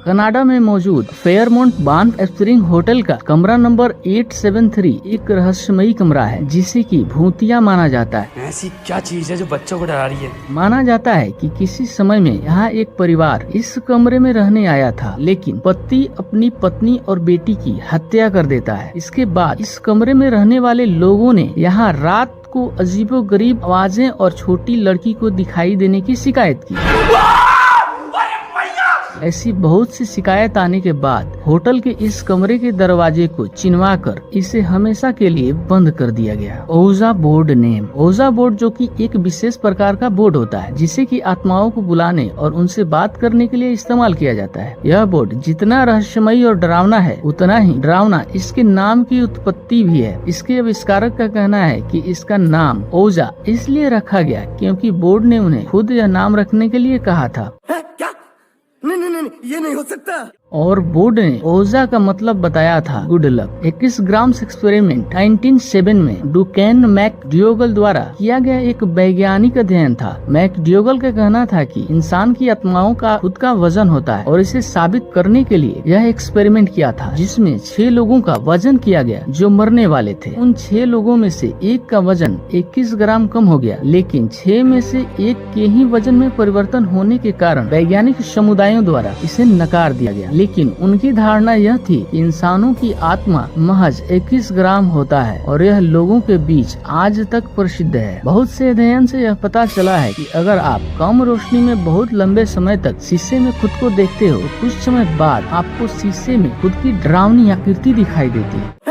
Canada में मौजूद Fairmont बान्फ spring hotel का कमरा नंबर 873 एक रहस्यमयी कमरा है जिसे कि भूतिया माना जाता है। ऐसी क्या चीज है जो बच्चों को डरा रही है? माना जाता है कि किसी समय में यहाँ एक परिवार इस कमरे में रहने आया था, लेकिन पति अपनी पत्नी और बेटी की हत्या कर देता है। इसके बाद इस कमरे में रहने वाले लोगों ने यहाँ रात को अजीबोगरीब आवाजें और छोटी लड़की को दिखाई देने की शिकायत की। ऐसी बहुत सी शिकायत आने के बाद होटल के इस कमरे के दरवाजे को चिनवा कर इसे हमेशा के लिए बंद कर दिया गया। ओजा बोर्ड नेम। ओजा बोर्ड जो कि एक विशेष प्रकार का बोर्ड होता है जिसे कि आत्माओं को बुलाने और उनसे बात करने के लिए इस्तेमाल किया जाता है। यह बोर्ड जितना रहस्यमयी और डरावना है उतना ही डरावना इसके नाम की उत्पत्ति भी है। इसके आविष्कारक का कहना है कि इसका नाम ओजा इसलिए रखा गया क्योंकि बोर्ड ने उन्हें खुद यह नाम रखने के लिए कहा था। नहीं, ये नहीं हो सकता। और बोर्ड ने ओजा का मतलब बताया था गुड लक। 21 ग्राम्स एक्सपेरिमेंट 1907 में डुकेन मैकडोगल द्वारा किया गया एक वैज्ञानिक अध्ययन था। मैकडोगल का कहना था कि इंसान की आत्माओं का खुद का वजन होता है और इसे साबित करने के लिए यह एक्सपेरिमेंट किया था जिसमें 6 लोगों का वजन किया गया जो मरने वाले थे। उन 6 लोगों में से एक का वजन 21 ग्राम कम हो गया, लेकिन 6 में से एक के ही वजन में परिवर्तन होने के कारण वैज्ञानिक समुदायों द्वारा इसे नकार दिया गया। लेकिन उनकी धारणा यह थी कि इंसानों की आत्मा महज 21 ग्राम होता है और यह लोगों के बीच आज तक प्रसिद्ध है। बहुत से अध्ययन से यह पता चला है कि अगर आप कम रोशनी में बहुत लंबे समय तक शीशे में खुद को देखते हो, कुछ समय बाद आपको शीशे में खुद की डरावनी आकृति दिखाई देती है।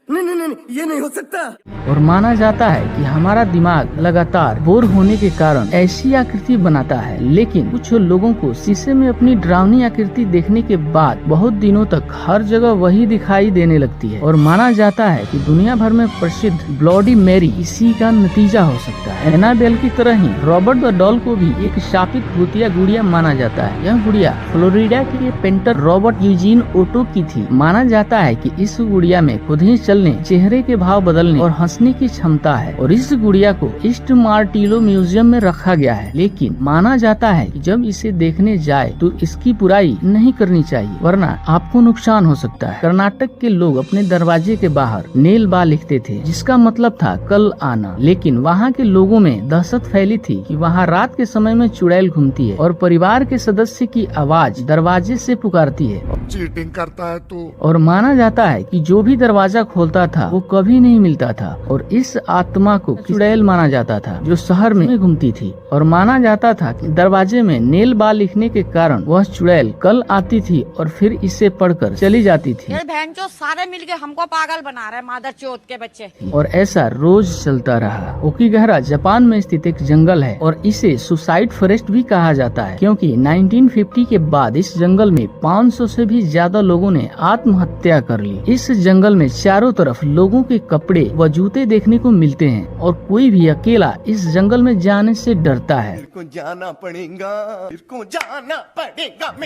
नहीं, ये नहीं हो सकता। और माना जाता है कि हमारा दिमाग लगातार बोर होने के कारण ऐसी आकृति बनाता है, लेकिन कुछ लोगों को शीशे में अपनी डरावनी आकृति देखने के बाद बहुत दिनों तक हर जगह वही दिखाई देने लगती है। और माना जाता है कि दुनिया भर में प्रसिद्ध ब्लडी मैरी इसी का नतीजा हो सकता है। एनाबेल की तरह ही रॉबर्ट द डॉल को भी एक शापित भूतिया गुड़िया माना जाता है। यह गुड़िया फ्लोरिडा के पेंटर रॉबर्ट यूजीन ओटो की थी। माना जाता है कि इस गुड़िया में खुद ही चलने, चेहरे के भाव बदलने और हंसने की क्षमता है और इस गुड़िया को ईस्ट मार्टिलो म्यूजियम में रखा गया है। लेकिन माना जाता है कि जब इसे देखने जाए तो इसकी बुराई नहीं करनी चाहिए वरना आपको नुकसान हो सकता है। कर्नाटक के लोग अपने दरवाजे के बाहर नेल बा लिखते थे जिसका मतलब था कल आना, लेकिन वहाँ के लोगों में दहशत फैली थी कि वहाँ रात के समय में चुड़ैल घूमती है और परिवार के सदस्य की आवाज दरवाजे से पुकारती है। चीटिंग करता है तू। और माना जाता है कि जो भी दरवाजा खोलता था वो कभी नहीं मिलता था और इस आत्मा को चुड़ैल माना जाता था जो शहर में घूमती थी। और माना जाता था कि दरवाजे में नेल बा लिखने के कारण वह चुड़ैल कल आती थी और फिर इसे पढ़कर चली जाती थी। बहनचोद सारे मिलके हमको पागल बना रहे मादर चोद के बच्चे। और ऐसा रोज चलता रहा। ओकिगाहरा जापान में स्थित एक जंगल है और इसे सुसाइड फॉरेस्ट भी कहा जाता है क्योंकि 1950 के बाद इस जंगल में 500 से भी ज्यादा लोगों ने आत्महत्या कर ली। इस जंगल में चारों तरफ लोगों के कपड़े व जूते देखने को मिलते हैं और कोई भी अकेला इस जंगल में जाने से डरता है। जाना पड़ेगा।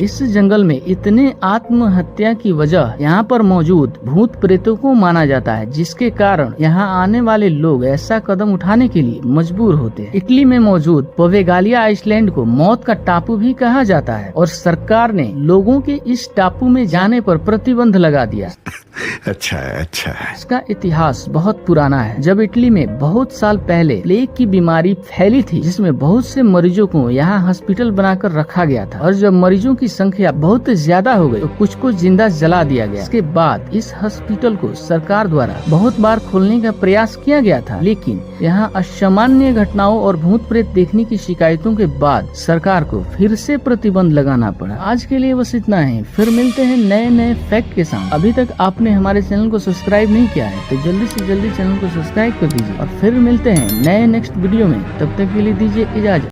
इस जंगल में इतने आत्महत्या की वजह यहाँ पर मौजूद भूत प्रेतों को माना जाता है, जिसके कारण यहाँ आने वाले लोग ऐसा कदम उठाने के लिए मजबूर होते हैं। इटली में मौजूद पवेगालिया आइसलैंड को मौत का टापू भी कहा जाता है और सरकार ने लोगों के इस टापू में जाने पर प्रतिबंध लगा दिया। अच्छा है। इसका इतिहास बहुत पुराना है। जब इटली में बहुत साल पहले प्लेग की बीमारी फैली थी जिसमें बहुत से मरीजों को यहाँ हॉस्पिटल बनाकर रखा गया था और जब मरीजों की संख्या बहुत ज्यादा हो गई तो कुछ को जिंदा जला दिया गया। इसके बाद इस हॉस्पिटल को सरकार द्वारा बहुत बार खोलने का प्रयास किया गया था, लेकिन यहाँ असामान्य घटनाओं और भूत प्रेत देखने की शिकायतों के बाद सरकार को फिर से प्रतिबंध लगाना पड़ा। आज के लिए बस इतना ही। फिर मिलते हैं नए फैक्ट के साथ। अभी तक आपने हमारे चैनल को सब्सक्राइब नहीं किया है तो जल्दी से जल्दी चैनल को सब्सक्राइब कर दीजिए और फिर मिलते हैं नए नेक्स्ट वीडियो में। तब तक के लिए दीजिए इजाजत।